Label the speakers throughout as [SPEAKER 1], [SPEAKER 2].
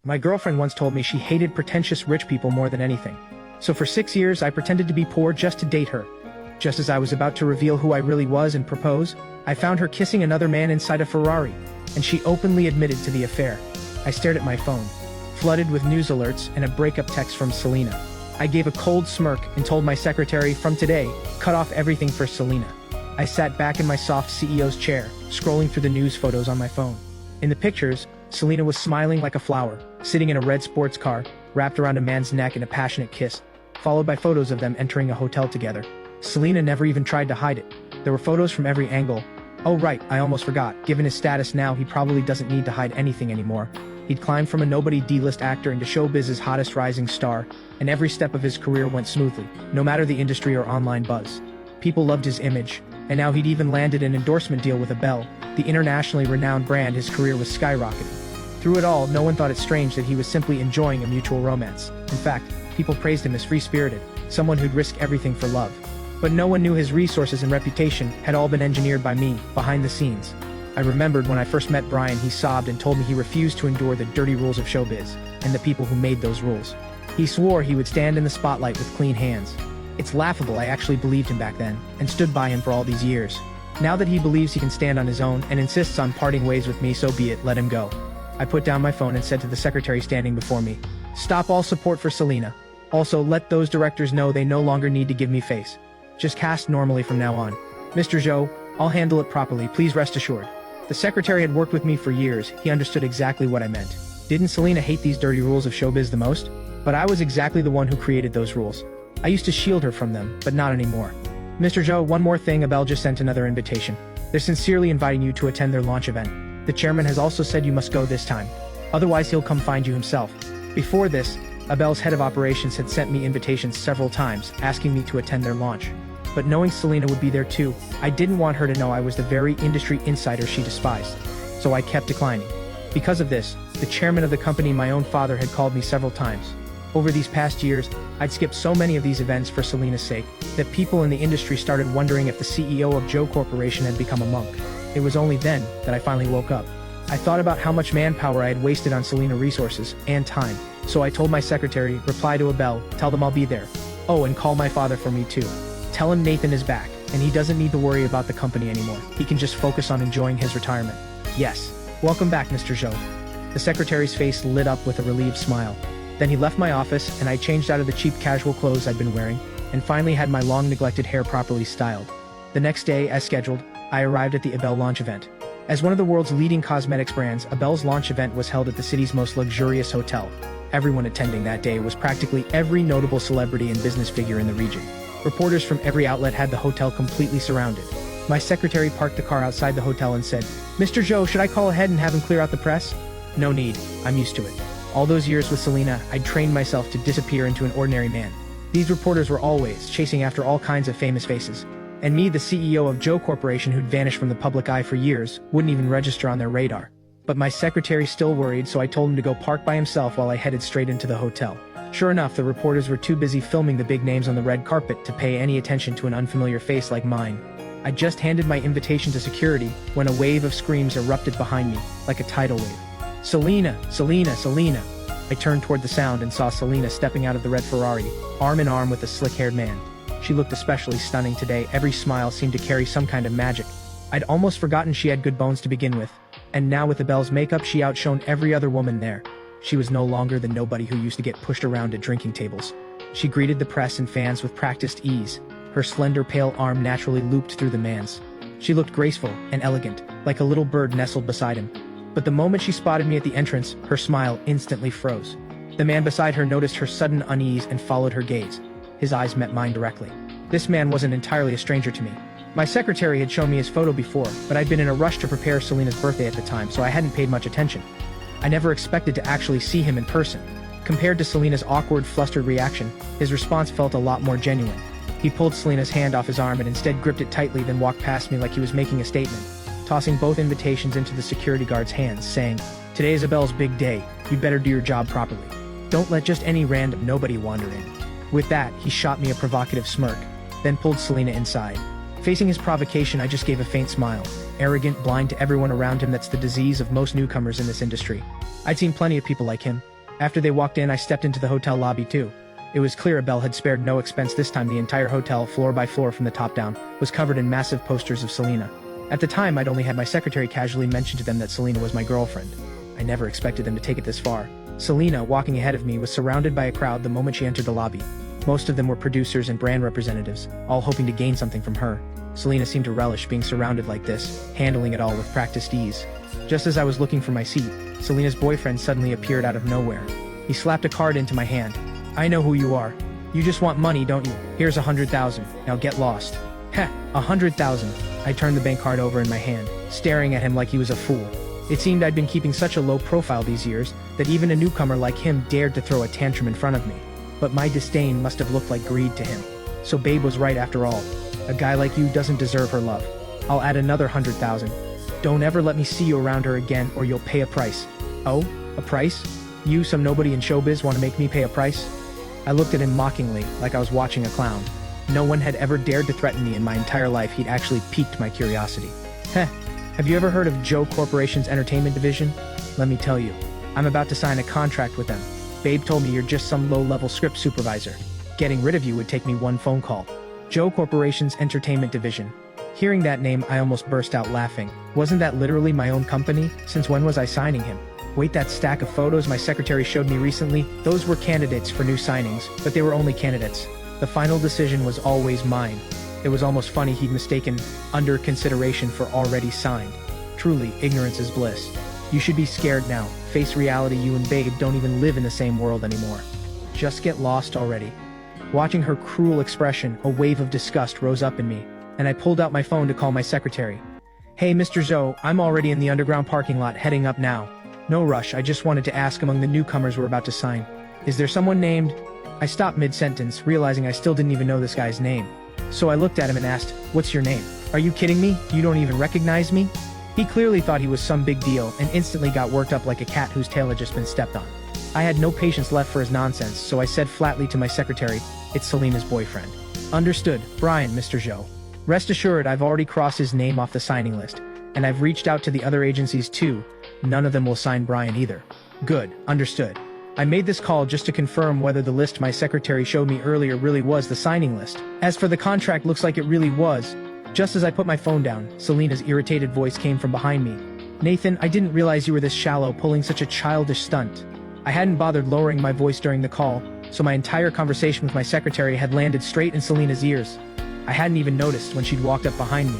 [SPEAKER 1] My girlfriend once told me she hated pretentious rich people more than anything. So for 6 years I pretended to be poor just to date her. Just as I was about to reveal who I really was and propose, I found her kissing another man inside a Ferrari, and she openly admitted to the affair. I stared at my phone, flooded with news alerts and a breakup text from Selena. I gave a cold smirk and told my secretary, from today, cut off everything for Selena. I sat back in my soft CEO's chair, scrolling through the news photos on my phone. In the pictures, Selena was smiling like a flower, sitting in a red sports car, wrapped around a man's neck in a passionate kiss, followed by photos of them entering a hotel together. Selena never even tried to hide it. There were photos from every angle. Oh right, I almost forgot. Given his status now, he probably doesn't need to hide anything anymore. He'd climbed from a nobody D-list actor into showbiz's hottest rising star, and every step of his career went smoothly, no matter the industry or online buzz. People loved his image, and now he'd even landed an endorsement deal with Abel, the internationally renowned brand. His career was skyrocketing. Through it all, no one thought it strange that he was simply enjoying a mutual romance. In fact, people praised him as free-spirited, someone who'd risk everything for love. But no one knew his resources and reputation had all been engineered by me, behind the scenes. I remembered when I first met Brian, he sobbed and told me he refused to endure the dirty rules of showbiz, and the people who made those rules. He swore he would stand in the spotlight with clean hands. It's laughable I actually believed him back then, and stood by him for all these years. Now that he believes he can stand on his own and insists on parting ways with me, so be it, let him go. I put down my phone and said to the secretary standing before me, stop all support for Selena. Also, let those directors know they no longer need to give me face. Just cast normally from now on. Mr. Zhou, I'll handle it properly, please rest assured. The secretary had worked with me for years, he understood exactly what I meant. Didn't Selena hate these dirty rules of showbiz the most? But I was exactly the one who created those rules. I used to shield her from them, but not anymore. Mr. Zhou, one more thing, Abel just sent another invitation. They're sincerely inviting you to attend their launch event. The chairman has also said you must go this time. Otherwise he'll come find you himself. Before this, Abel's head of operations had sent me invitations several times, asking me to attend their launch. But knowing Selena would be there too, I didn't want her to know I was the very industry insider she despised. So I kept declining. Because of this, the chairman of the company, my own father, had called me several times. Over these past years, I'd skipped so many of these events for Selena's sake, that people in the industry started wondering if the CEO of Joe Corporation had become a monk. It was only then that I finally woke up. I thought about how much manpower I had wasted on Selena resources and time, so I told my secretary, reply to Abel, tell them I'll be there. Oh, and call my father for me too. Tell him Nathan is back, and he doesn't need to worry about the company anymore. He can just focus on enjoying his retirement. Yes. Welcome back, Mr. Zhou. The secretary's face lit up with a relieved smile. Then he left my office, and I changed out of the cheap casual clothes I'd been wearing, and finally had my long-neglected hair properly styled. The next day, as scheduled, I arrived at the Abel launch event. As one of the world's leading cosmetics brands, Abel's launch event was held at the city's most luxurious hotel. Everyone attending that day was practically every notable celebrity and business figure in the region. Reporters from every outlet had the hotel completely surrounded. My secretary parked the car outside the hotel and said, Mr. Zhou, should I call ahead and have him clear out the press? No need, I'm used to it. All those years with Selena, I'd trained myself to disappear into an ordinary man. These reporters were always chasing after all kinds of famous faces. And me, the CEO of Joe Corporation who'd vanished from the public eye for years, wouldn't even register on their radar. But my secretary still worried, so I told him to go park by himself while I headed straight into the hotel. Sure enough, the reporters were too busy filming the big names on the red carpet to pay any attention to an unfamiliar face like mine. I just handed my invitation to security when a wave of screams erupted behind me, like a tidal wave. Selena! Selena! Selena! I turned toward the sound and saw Selena stepping out of the red Ferrari, arm in arm with a slick-haired man. She looked especially stunning today. Every smile seemed to carry some kind of magic. I'd almost forgotten she had good bones to begin with, and now with Abel's makeup she outshone every other woman there. She was no longer the nobody who used to get pushed around at drinking tables. She greeted the press and fans with practiced ease, her slender pale arm naturally looped through the man's. She looked graceful and elegant, like a little bird nestled beside him. But the moment she spotted me at the entrance, her smile instantly froze. The man beside her noticed her sudden unease and followed her gaze. His eyes met mine directly. This man wasn't entirely a stranger to me. My secretary had shown me his photo before, but I'd been in a rush to prepare Selena's birthday at the time, so I hadn't paid much attention. I never expected to actually see him in person. Compared to Selena's awkward, flustered reaction, his response felt a lot more genuine. He pulled Selena's hand off his arm and instead gripped it tightly, then walked past me like he was making a statement, tossing both invitations into the security guard's hands, saying, "Today is Abel's big day. You better do your job properly. Don't let just any random nobody wander in." With that, he shot me a provocative smirk, then pulled Selena inside. Facing his provocation, I just gave a faint smile. Arrogant, blind to everyone around him, that's the disease of most newcomers in this industry. I'd seen plenty of people like him, After they walked in, I stepped into the hotel lobby too. It was clear Abel had spared no expense this time. The entire hotel, floor by floor from the top down, was covered in massive posters of Selena. At the time, I'd only had my secretary casually mention to them that Selena was my girlfriend. I never expected them to take it this far. Selena, walking ahead of me, was surrounded by a crowd the moment she entered the lobby. Most of them were producers and brand representatives, all hoping to gain something from her. Selena seemed to relish being surrounded like this, handling it all with practiced ease. Just as I was looking for my seat, Selena's boyfriend suddenly appeared out of nowhere. He slapped a card into my hand. "I know who you are. You just want money, don't you? Here's 100,000. Now get lost." Heh, 100,000. I turned the bank card over in my hand, staring at him like he was a fool. It seemed I'd been keeping such a low profile these years that even a newcomer like him dared to throw a tantrum in front of me. But my disdain must have looked like greed to him. So Babe was right after all. A guy like you doesn't deserve her love. I'll add another 100,000. Don't ever let me see you around her again or you'll pay a price. Oh, a price? You, some nobody in showbiz, want to make me pay a price? I looked at him mockingly, like I was watching a clown. No one had ever dared to threaten me in my entire life. He'd actually piqued my curiosity. Heh, have you ever heard of Joe Corporation's entertainment division? Let me tell you, I'm about to sign a contract with them. Babe told me you're just some low-level script supervisor. Getting rid of you would take me one phone call. Joe Corporation's entertainment division. Hearing that name, I almost burst out laughing. Wasn't that literally my own company? Since when was I signing him? Wait, that stack of photos my secretary showed me recently, those were candidates for new signings, but they were only candidates. The final decision was always mine. It was almost funny he'd mistaken under consideration for already signed. Truly, ignorance is bliss. You should be scared now. Face reality, you and Babe don't even live in the same world anymore. Just get lost already. Watching her cruel expression, a wave of disgust rose up in me, and I pulled out my phone to call my secretary. "Hey, Mr. Zoe, I'm already in the underground parking lot heading up now. No rush, I just wanted to ask among the newcomers we're about to sign. Is there someone named..." I stopped mid-sentence, realizing I still didn't even know this guy's name. So I looked at him and asked, "What's your name? Are you kidding me? You don't even recognize me?" He clearly thought he was some big deal and instantly got worked up like a cat whose tail had just been stepped on. I had no patience left for his nonsense, so I said flatly to my secretary, "It's Selena's boyfriend." "Understood, Brian, Mr. Zhou. Rest assured I've already crossed his name off the signing list, and I've reached out to the other agencies too. None of them will sign Brian either." "Good, understood." I made this call just to confirm whether the list my secretary showed me earlier really was the signing list. As for the contract, looks like it really was. Just as I put my phone down, Selena's irritated voice came from behind me. "Nathan, I didn't realize you were this shallow, pulling such a childish stunt." I hadn't bothered lowering my voice during the call, so my entire conversation with my secretary had landed straight in Selena's ears. I hadn't even noticed when she'd walked up behind me.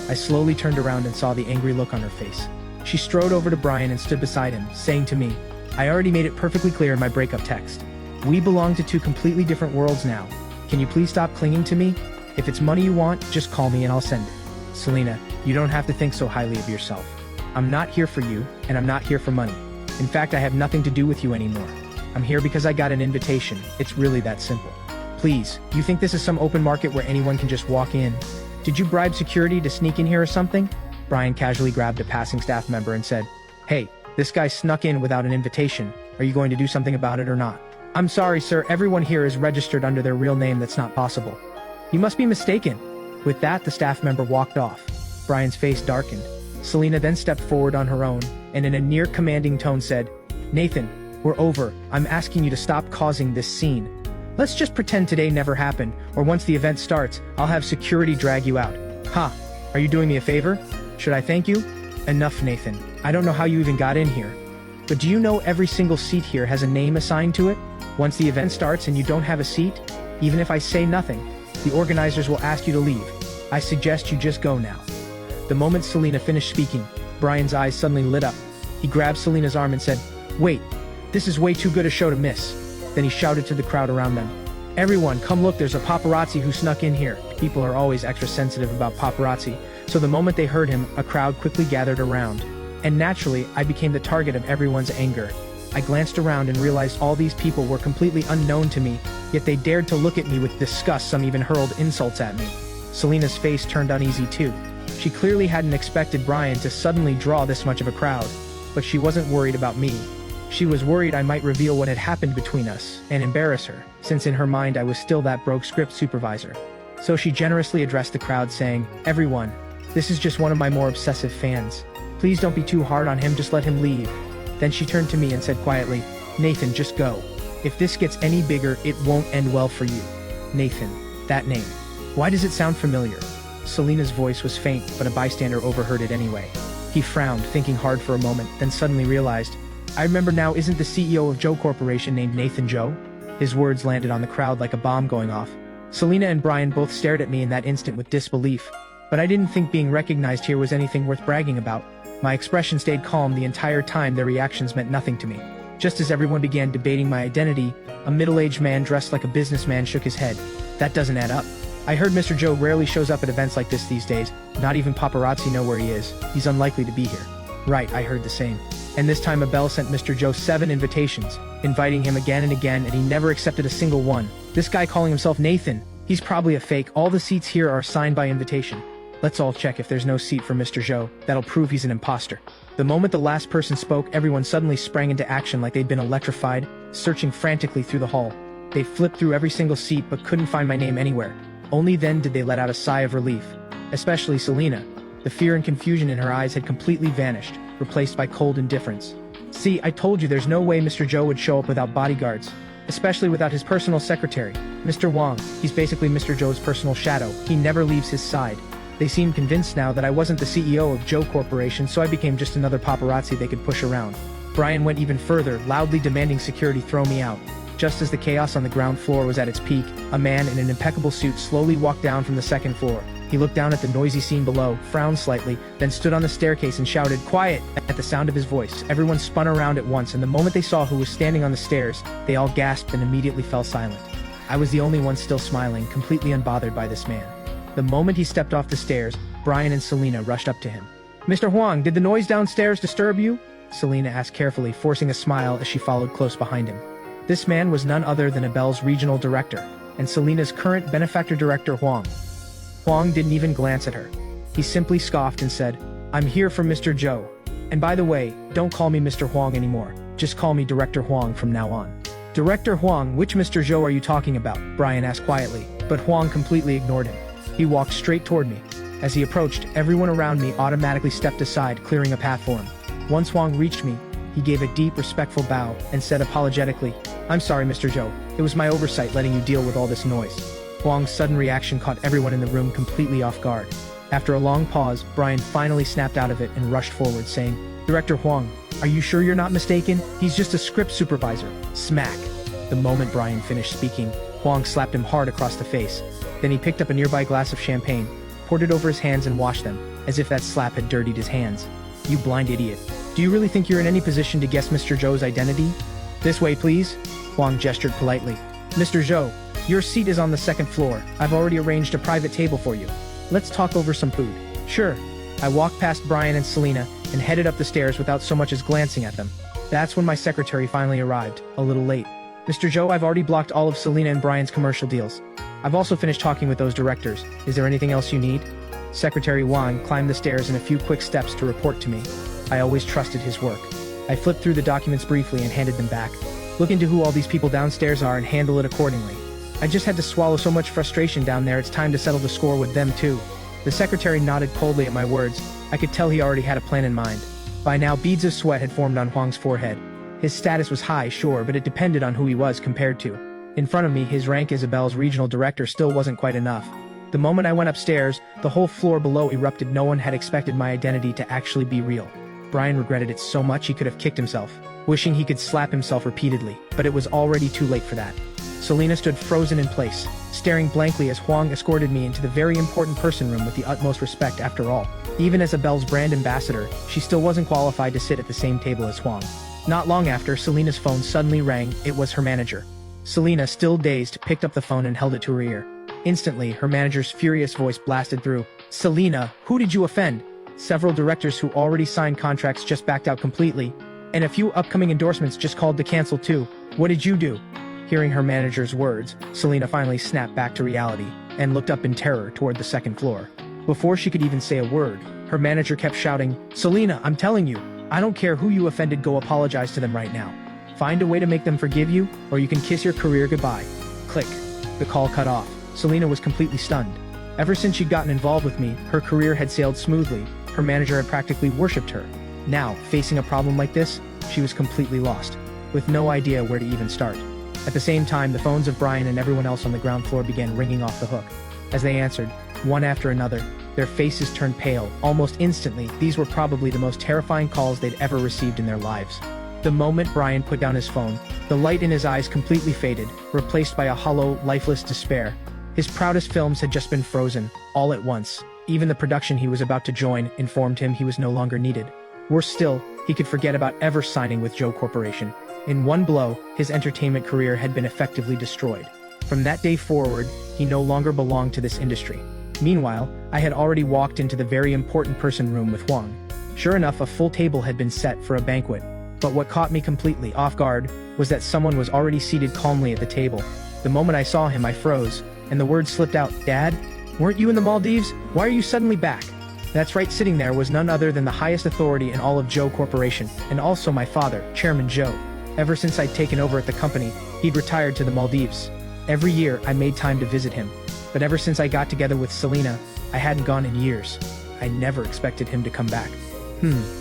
[SPEAKER 1] I slowly turned around and saw the angry look on her face. She strode over to Brian and stood beside him, saying to me, "I already made it perfectly clear in my breakup text. We belong to two completely different worlds now. Can you please stop clinging to me? If it's money you want, just call me and I'll send it." "Selena, you don't have to think so highly of yourself. I'm not here for you, and I'm not here for money. In fact, I have nothing to do with you anymore. I'm here because I got an invitation. It's really that simple. Please, you think this is some open market where anyone can just walk in? Did you bribe security to sneak in here or something?" Brian casually grabbed a passing staff member and said, "Hey, this guy snuck in without an invitation. Are you going to do something about it or not?" "I'm sorry, sir, everyone here is registered under their real name. That's not possible." "You must be mistaken." With that, the staff member walked off. Brian's face darkened. Selena then stepped forward on her own, and in a near commanding tone said, "Nathan, we're over. I'm asking you to stop causing this scene. Let's just pretend today never happened, or once the event starts, I'll have security drag you out." "Ha, are you doing me a favor? Should I thank you?" "Enough, Nathan. I don't know how you even got in here. But do you know every single seat here has a name assigned to it? Once the event starts and you don't have a seat, even if I say nothing, the organizers will ask you to leave. I suggest you just go now." The moment Selena finished speaking, Brian's eyes suddenly lit up. He grabbed Selena's arm and said, "Wait, this is way too good a show to miss." Then he shouted to the crowd around them, "Everyone, come look, there's a paparazzi who snuck in here." People are always extra sensitive about paparazzi, so the moment they heard him, a crowd quickly gathered around. And naturally, I became the target of everyone's anger. I glanced around and realized all these people were completely unknown to me, yet they dared to look at me with disgust. Some even hurled insults at me. Selena's face turned uneasy too. She clearly hadn't expected Brian to suddenly draw this much of a crowd, but she wasn't worried about me. She was worried I might reveal what had happened between us and embarrass her, since in her mind I was still that broke script supervisor. So she generously addressed the crowd saying, "Everyone, this is just one of my more obsessive fans. Please don't be too hard on him, just let him leave." Then she turned to me and said quietly, Nathan, just go. If this gets any bigger, it won't end well for you. Nathan. That name. Why does it sound familiar? Selena's voice was faint, but a bystander overheard it anyway. He frowned, thinking hard for a moment, then suddenly realized, I remember now, isn't the CEO of Joe Corporation named Nathan Joe? His words landed on the crowd like a bomb going off. Selena and Brian both stared at me in that instant with disbelief, but I didn't think being recognized here was anything worth bragging about. My expression stayed calm the entire time. Their reactions meant nothing to me. Just as everyone began debating my identity, a middle-aged man dressed like a businessman shook his head. That doesn't add up. I heard Mr. Joe rarely shows up at events like this these days. Not even paparazzi know where he is. He's unlikely to be here. Right, I heard the same. And this time Abel sent Mr. Joe 7 invitations, inviting him again and again, and he never accepted a single one. This guy calling himself Nathan, he's probably a fake. All the seats here are assigned by invitation. Let's all check. If there's no seat for Mr. Joe, that'll prove he's an imposter. The moment the last person spoke, everyone suddenly sprang into action like they'd been electrified, searching frantically through the hall. They flipped through every single seat but couldn't find my name anywhere. Only then did they let out a sigh of relief. Especially Selena. The fear and confusion in her eyes had completely vanished, replaced by cold indifference. See, I told you there's no way Mr. Joe would show up without bodyguards. Especially without his personal secretary, Mr. Wong. He's basically Mr. Joe's personal shadow. He never leaves his side. They seemed convinced now that I wasn't the CEO of Joe Corporation, so I became just another paparazzi they could push around. Brian went even further, loudly demanding security throw me out. Just as the chaos on the ground floor was at its peak, a man in an impeccable suit slowly walked down from the second floor. He looked down at the noisy scene below, frowned slightly, then stood on the staircase and shouted, "Quiet!" At the sound of his voice, everyone spun around at once, and the moment they saw who was standing on the stairs, they all gasped and immediately fell silent. I was the only one still smiling, completely unbothered by this man. The moment he stepped off the stairs, Brian and Selena rushed up to him. "Mr. Huang, did the noise downstairs disturb you?" Selena asked carefully, forcing a smile as she followed close behind him. This man was none other than Abel's regional director, and Selena's current benefactor director, Huang. Huang didn't even glance at her. He simply scoffed and said, "I'm here for Mr. Joe. And by the way, don't call me Mr. Huang anymore. Just call me Director Huang from now on." "Director Huang, which Mr. Joe are you talking about?" Brian asked quietly, but Huang completely ignored him. He walked straight toward me. As he approached, everyone around me automatically stepped aside, clearing a path for him. Once Huang reached me, he gave a deep, respectful bow and said apologetically, "I'm sorry, Mr. Joe. It was my oversight letting you deal with all this noise." Huang's sudden reaction caught everyone in the room completely off guard. After a long pause, Brian finally snapped out of it and rushed forward, saying, "Director Huang, are you sure you're not mistaken? He's just a script supervisor." Smack! The moment Brian finished speaking, Huang slapped him hard across the face. Then he picked up a nearby glass of champagne, poured it over his hands and washed them, as if that slap had dirtied his hands. "You blind idiot. Do you really think you're in any position to guess Mr. Joe's identity?" "This way, please." Huang gestured politely. "Mr. Joe, your seat is on the second floor. I've already arranged a private table for you. Let's talk over some food." "Sure." I walked past Brian and Selena and headed up the stairs without so much as glancing at them. That's when my secretary finally arrived, a little late. "Mr. Joe, I've already blocked all of Selena and Brian's commercial deals. I've also finished talking with those directors. Is there anything else you need?" Secretary Wang climbed the stairs in a few quick steps to report to me. I always trusted his work. I flipped through the documents briefly and handed them back. "Look into who all these people downstairs are and handle it accordingly. I just had to swallow so much frustration down there, it's time to settle the score with them too." The secretary nodded coldly at my words. I could tell he already had a plan in mind. By now, beads of sweat had formed on Huang's forehead. His status was high, sure, but it depended on who he was compared to. In front of me, his rank as Abel's regional director still wasn't quite enough. The moment I went upstairs, the whole floor below erupted. No one had expected my identity to actually be real. Brian regretted it so much he could have kicked himself, wishing he could slap himself repeatedly, but it was already too late for that. Selena stood frozen in place, staring blankly as Huang escorted me into the very important person room with the utmost respect. After all, even as Abel's brand ambassador, she still wasn't qualified to sit at the same table as Huang. Not long after, Selena's phone suddenly rang. It was her manager. Selena, still dazed, picked up the phone and held it to her ear. Instantly, her manager's furious voice blasted through. "Selena, who did you offend? Several directors who already signed contracts just backed out completely, and a few upcoming endorsements just called to cancel too. What did you do?" Hearing her manager's words, Selena finally snapped back to reality and looked up in terror toward the second floor. Before she could even say a word, her manager kept shouting, "Selena, I'm telling you, I don't care who you offended, go apologize to them right now. Find a way to make them forgive you, or you can kiss your career goodbye." Click. The call cut off. Selena was completely stunned. Ever since she'd gotten involved with me, her career had sailed smoothly. Her manager had practically worshipped her. Now, facing a problem like this, she was completely lost. with no idea where to even start. At the same time, the phones of Brian and everyone else on the ground floor began ringing off the hook. As they answered, one after another, their faces turned pale. Almost instantly, these were probably the most terrifying calls they'd ever received in their lives. The moment Brian put down his phone, the light in his eyes completely faded, replaced by a hollow, lifeless despair. His proudest films had just been frozen, all at once. Even the production he was about to join informed him he was no longer needed. Worse still, he could forget about ever signing with Joe Corporation. In one blow, his entertainment career had been effectively destroyed. From that day forward, he no longer belonged to this industry. Meanwhile, I had already walked into the very important person room with Huang. Sure enough, a full table had been set for a banquet. But what caught me completely off guard was that someone was already seated calmly at the table. The moment I saw him, I froze, and the words slipped out, "Dad? Weren't you in the Maldives? Why are you suddenly back?" That's right, sitting there was none other than the highest authority in all of Joe Corporation, and also my father, Chairman Joe. Ever since I'd taken over at the company, he'd retired to the Maldives. Every year, I made time to visit him. But ever since I got together with Selena, I hadn't gone in years. I never expected him to come back.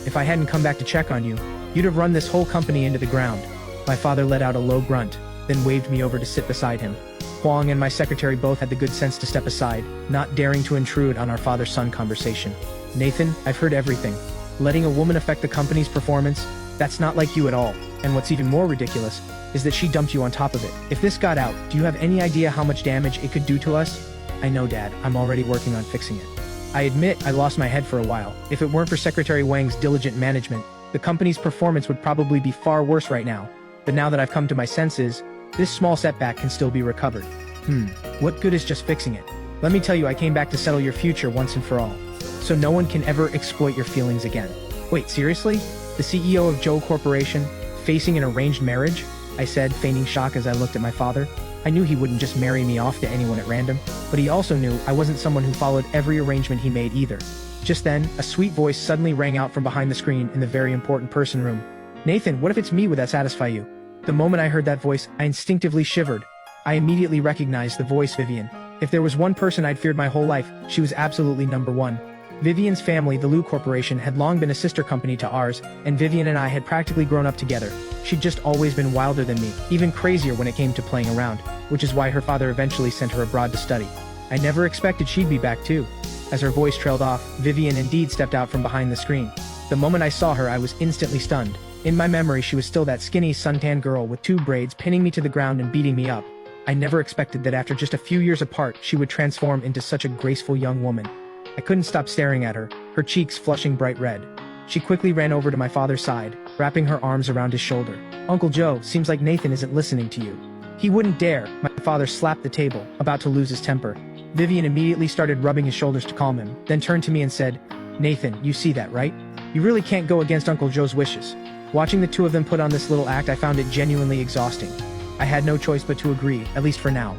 [SPEAKER 1] If I hadn't come back to check on you, you'd have run this whole company into the ground. My father let out a low grunt, then waved me over to sit beside him. Huang and my secretary both had the good sense to step aside, not daring to intrude on our father-son conversation. "Nathan, I've heard everything. Letting a woman affect the company's performance, that's not like you at all. And what's even more ridiculous is that she dumped you on top of it. If this got out, do you have any idea how much damage it could do to us?" "I know, Dad. I'm already working on fixing it." I admit I lost my head for a while. If it weren't for Secretary Wang's diligent management, the company's performance would probably be far worse right now. But now that I've come to my senses, this small setback can still be recovered. What good is just fixing it? Let me tell you, I came back to settle your future once and for all. So no one can ever exploit your feelings again. Wait, seriously? The CEO of Joe Corporation, facing an arranged marriage? I said, feigning shock as I looked at my father. I knew he wouldn't just marry me off to anyone at random, but he also knew I wasn't someone who followed every arrangement he made either. Just then, a sweet voice suddenly rang out from behind the screen in the very important person room. "Nathan, what if it's me? Would that satisfy you?" The moment I heard that voice, I instinctively shivered. I immediately recognized the voice Vivian. If there was one person I'd feared my whole life, she was absolutely number one. Vivian's family, the Liu Corporation, had long been a sister company to ours, and Vivian and I had practically grown up together. She'd just always been wilder than me, even crazier when it came to playing around, which is why her father eventually sent her abroad to study. I never expected she'd be back too. As her voice trailed off, Vivian indeed stepped out from behind the screen. The moment I saw her, I was instantly stunned. In my memory, she was still that skinny, suntan girl with two braids pinning me to the ground and beating me up. I never expected that after just a few years apart, she would transform into such a graceful young woman. I couldn't stop staring at her, her cheeks flushing bright red. She quickly ran over to my father's side, wrapping her arms around his shoulder. "Uncle Joe, seems like Nathan isn't listening to you." "He wouldn't dare." My father slapped the table, about to lose his temper. Vivian immediately started rubbing his shoulders to calm him, then turned to me and said, "Nathan, you see that, right? You really can't go against Uncle Joe's wishes." Watching the two of them put on this little act, I found it genuinely exhausting. I had no choice but to agree, at least for now.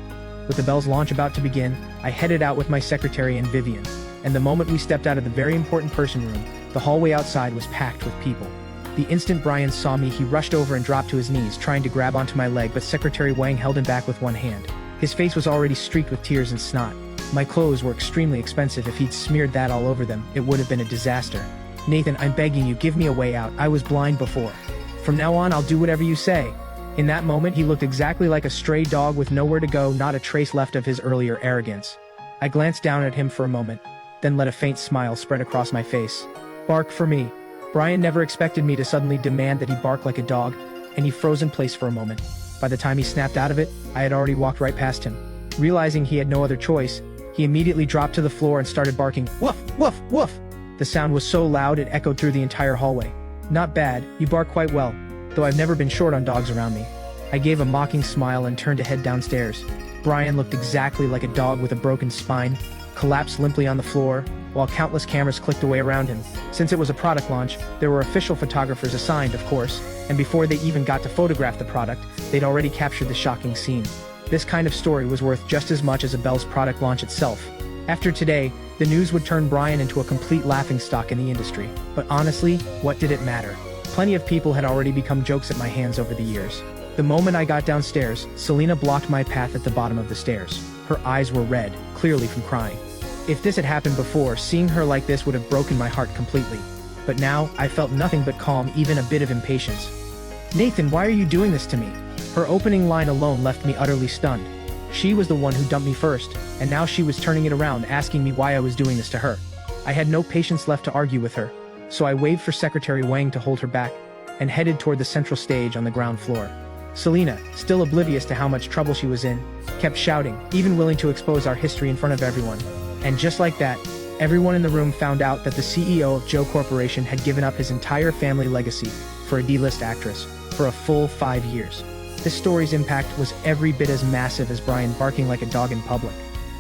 [SPEAKER 1] With the Bell's launch about to begin, I headed out with my secretary and Vivian. And the moment we stepped out of the very important person room, the hallway outside was packed with people. The instant Brian saw me, he rushed over and dropped to his knees, trying to grab onto my leg, but Secretary Wang held him back with one hand. His face was already streaked with tears and snot. My clothes were extremely expensive. If he'd smeared that all over them, it would have been a disaster. "Nathan, I'm begging you, give me a way out. I was blind before. From now on, I'll do whatever you say." In that moment, he looked exactly like a stray dog with nowhere to go, not a trace left of his earlier arrogance. I glanced down at him for a moment, then let a faint smile spread across my face. "Bark for me." Brian never expected me to suddenly demand that he bark like a dog, and he froze in place for a moment. By the time he snapped out of it, I had already walked right past him. Realizing he had no other choice, he immediately dropped to the floor and started barking, "Woof, woof, woof." The sound was so loud it echoed through the entire hallway. "Not bad, you bark quite well, though I've never been short on dogs around me." I gave a mocking smile and turned to head downstairs. Brian looked exactly like a dog with a broken spine, collapsed limply on the floor, while countless cameras clicked away around him. Since it was a product launch, there were official photographers assigned, of course, and before they even got to photograph the product, they'd already captured the shocking scene. This kind of story was worth just as much as a Bell's product launch itself. After today, the news would turn Brian into a complete laughingstock in the industry. But honestly, what did it matter? Plenty of people had already become jokes at my hands over the years. The moment I got downstairs, Selena blocked my path at the bottom of the stairs. Her eyes were red, clearly from crying. If this had happened before, seeing her like this would have broken my heart completely. But now, I felt nothing but calm, even a bit of impatience. "Nathan, why are you doing this to me?" Her opening line alone left me utterly stunned. She was the one who dumped me first, and now she was turning it around asking me why I was doing this to her. I had no patience left to argue with her, so I waved for Secretary Wang to hold her back, and headed toward the central stage on the ground floor. Selena, still oblivious to how much trouble she was in, kept shouting, even willing to expose our history in front of everyone. And just like that, everyone in the room found out that the CEO of Joe Corporation had given up his entire family legacy for a D-list actress for a full 5 years. This story's impact was every bit as massive as Brian barking like a dog in public.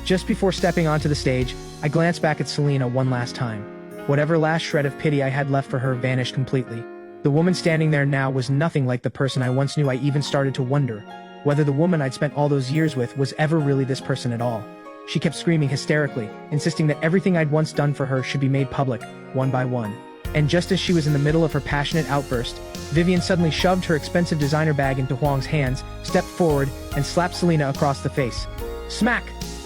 [SPEAKER 1] Just before stepping onto the stage, I glanced back at Selena one last time. Whatever last shred of pity I had left for her vanished completely. The woman standing there now was nothing like the person I once knew. I even started to wonder whether the woman I'd spent all those years with was ever really this person at all. She kept screaming hysterically, insisting that everything I'd once done for her should be made public, one by one. And just as she was in the middle of her passionate outburst, Vivian suddenly shoved her expensive designer bag into Huang's hands, stepped forward, and slapped Selena across the face. Smack!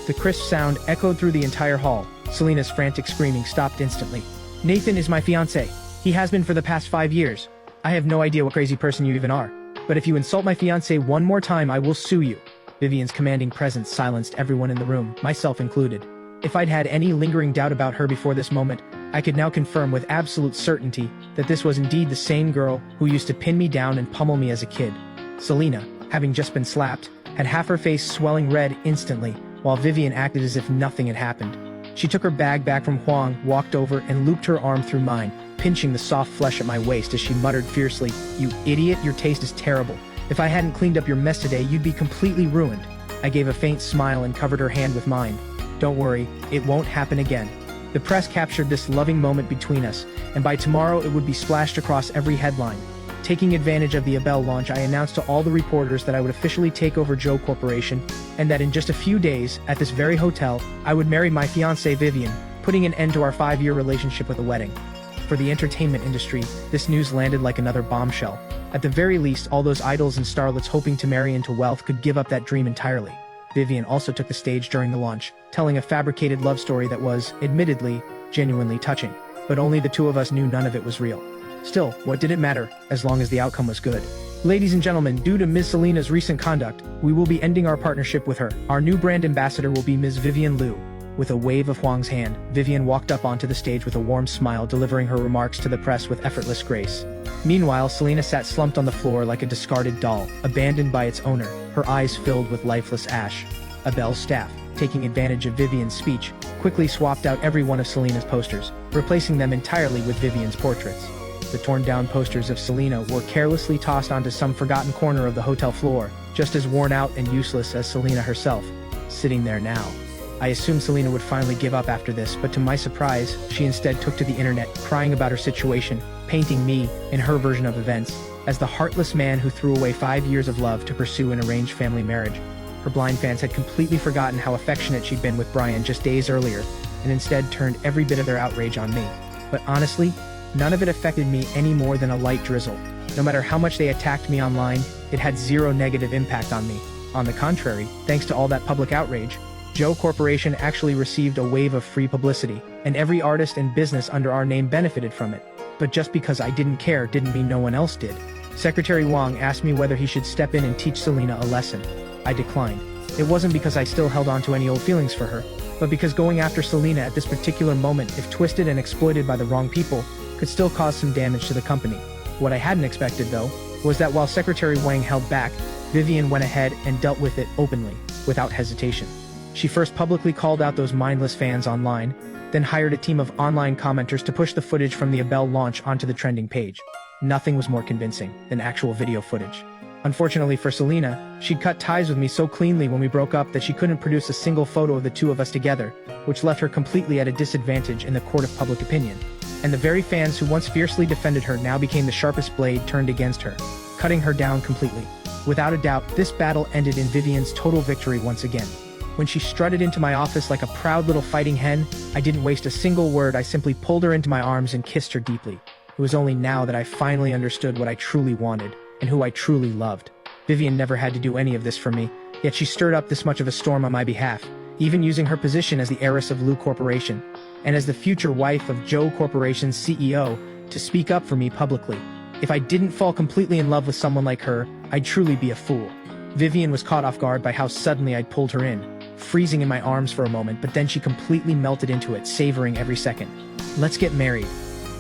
[SPEAKER 1] The crisp sound echoed through the entire hall. Selena's frantic screaming stopped instantly. "Nathan is my fiancé. He has been for the past 5 years. I have no idea what crazy person you even are. But if you insult my fiancé one more time, I will sue you." Vivian's commanding presence silenced everyone in the room, myself included. If I'd had any lingering doubt about her before this moment, I could now confirm with absolute certainty that this was indeed the same girl who used to pin me down and pummel me as a kid. Selena, having just been slapped, had half her face swelling red instantly, while Vivian acted as if nothing had happened. She took her bag back from Huang, walked over, and looped her arm through mine, pinching the soft flesh at my waist as she muttered fiercely, "You idiot, your taste is terrible. If I hadn't cleaned up your mess today, you'd be completely ruined." I gave a faint smile and covered her hand with mine. "Don't worry, it won't happen again." The press captured this loving moment between us, and by tomorrow it would be splashed across every headline. Taking advantage of the Abel launch, I announced to all the reporters that I would officially take over Joe Corporation, and that in just a few days, at this very hotel, I would marry my fiancée Vivian, putting an end to our 5-year relationship with a wedding. For the entertainment industry, this news landed like another bombshell. At the very least, all those idols and starlets hoping to marry into wealth could give up that dream entirely. Vivian also took the stage during the launch, telling a fabricated love story that was, admittedly, genuinely touching. But only the two of us knew none of it was real. Still, what did it matter, as long as the outcome was good? Ladies and gentlemen, due to Ms. Selena's recent conduct, we will be ending our partnership with her. Our new brand ambassador will be Ms. Vivian Liu. With a wave of Huang's hand, Vivian walked up onto the stage with a warm smile, delivering her remarks to the press with effortless grace. Meanwhile, Selena sat slumped on the floor like a discarded doll, abandoned by its owner, her eyes filled with lifeless ash. Abel's staff, taking advantage of Vivian's speech, quickly swapped out every one of Selena's posters, replacing them entirely with Vivian's portraits. The torn-down posters of Selena were carelessly tossed onto some forgotten corner of the hotel floor, just as worn out and useless as Selena herself, sitting there now. I assumed Selena would finally give up after this, but to my surprise, she instead took to the internet, crying about her situation, painting me, in her version of events, as the heartless man who threw away 5 years of love to pursue an arranged family marriage. Her blind fans had completely forgotten how affectionate she'd been with Brian just days earlier, and instead turned every bit of their outrage on me. But honestly, none of it affected me any more than a light drizzle. No matter how much they attacked me online, it had zero negative impact on me. On the contrary, thanks to all that public outrage, Joe Corporation actually received a wave of free publicity, and every artist and business under our name benefited from it. But just because I didn't care didn't mean no one else did. Secretary Wang asked me whether he should step in and teach Selena a lesson. I declined. It wasn't because I still held on to any old feelings for her, but because going after Selena at this particular moment, if twisted and exploited by the wrong people, could still cause some damage to the company. What I hadn't expected, though, was that while Secretary Wang held back, Vivian went ahead and dealt with it openly, without hesitation. She first publicly called out those mindless fans online, then hired a team of online commenters to push the footage from the Abel launch onto the trending page. Nothing was more convincing than actual video footage. Unfortunately for Selena, she'd cut ties with me so cleanly when we broke up that she couldn't produce a single photo of the two of us together, which left her completely at a disadvantage in the court of public opinion. And the very fans who once fiercely defended her now became the sharpest blade turned against her, cutting her down completely. Without a doubt, this battle ended in Vivian's total victory once again. When she strutted into my office like a proud little fighting hen, I didn't waste a single word. I simply pulled her into my arms and kissed her deeply. It was only now that I finally understood what I truly wanted, and who I truly loved. Vivian never had to do any of this for me, yet she stirred up this much of a storm on my behalf, even using her position as the heiress of Liu Corporation, and as the future wife of Joe Corporation's CEO, to speak up for me publicly. If I didn't fall completely in love with someone like her, I'd truly be a fool. Vivian was caught off guard by how suddenly I'd pulled her in, freezing in my arms for a moment, but then she completely melted into it, savoring every second. "Let's get married."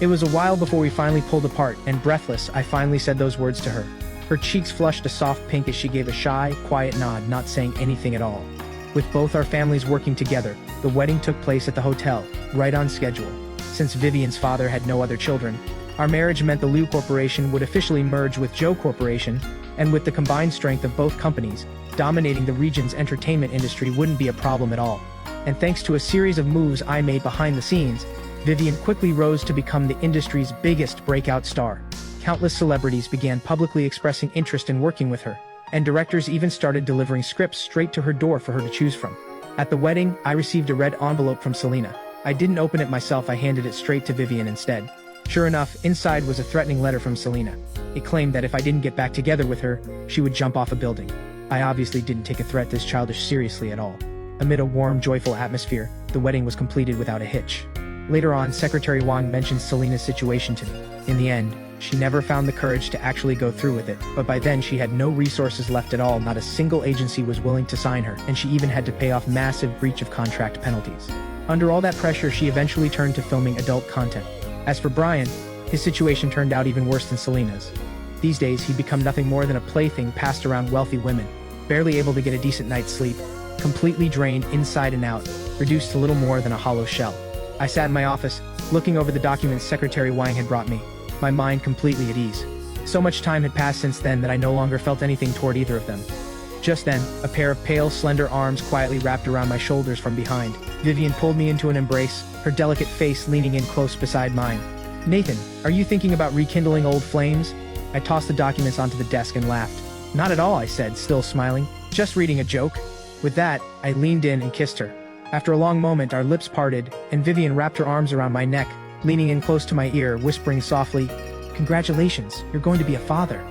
[SPEAKER 1] It was a while before we finally pulled apart, and breathless, I finally said those words to her. Her cheeks flushed a soft pink as she gave a shy, quiet nod, not saying anything at all. With both our families working together, the wedding took place at the hotel, right on schedule. Since Vivian's father had no other children, our marriage meant the Liu Corporation would officially merge with Zhou Corporation, and with the combined strength of both companies, dominating the region's entertainment industry wouldn't be a problem at all. And thanks to a series of moves I made behind the scenes, Vivian quickly rose to become the industry's biggest breakout star. Countless celebrities began publicly expressing interest in working with her, and directors even started delivering scripts straight to her door for her to choose from. At the wedding, I received a red envelope from Selena. I didn't open it myself, I handed it straight to Vivian instead. Sure enough, inside was a threatening letter from Selena. It claimed that if I didn't get back together with her, she would jump off a building. I obviously didn't take a threat this childish seriously at all. Amid a warm, joyful atmosphere, the wedding was completed without a hitch. Later on, Secretary Wang mentioned Selena's situation to me. In the end, she never found the courage to actually go through with it, but by then she had no resources left at all. Not a single agency was willing to sign her, and she even had to pay off massive breach of contract penalties. Under all that pressure, she eventually turned to filming adult content. As for Brian, his situation turned out even worse than Selena's. These days, he'd become nothing more than a plaything passed around wealthy women, barely able to get a decent night's sleep, completely drained inside and out, reduced to little more than a hollow shell. I sat in my office, looking over the documents Secretary Wang had brought me, my mind completely at ease. So much time had passed since then that I no longer felt anything toward either of them. Just then, a pair of pale, slender arms quietly wrapped around my shoulders from behind. Vivian pulled me into an embrace, her delicate face leaning in close beside mine. "Nathan, are you thinking about rekindling old flames?" I tossed the documents onto the desk and laughed. "Not at all," I said, still smiling. "Just reading a joke." With that, I leaned in and kissed her. After a long moment, our lips parted, and Vivian wrapped her arms around my neck, leaning in close to my ear, whispering softly, "Congratulations, you're going to be a father."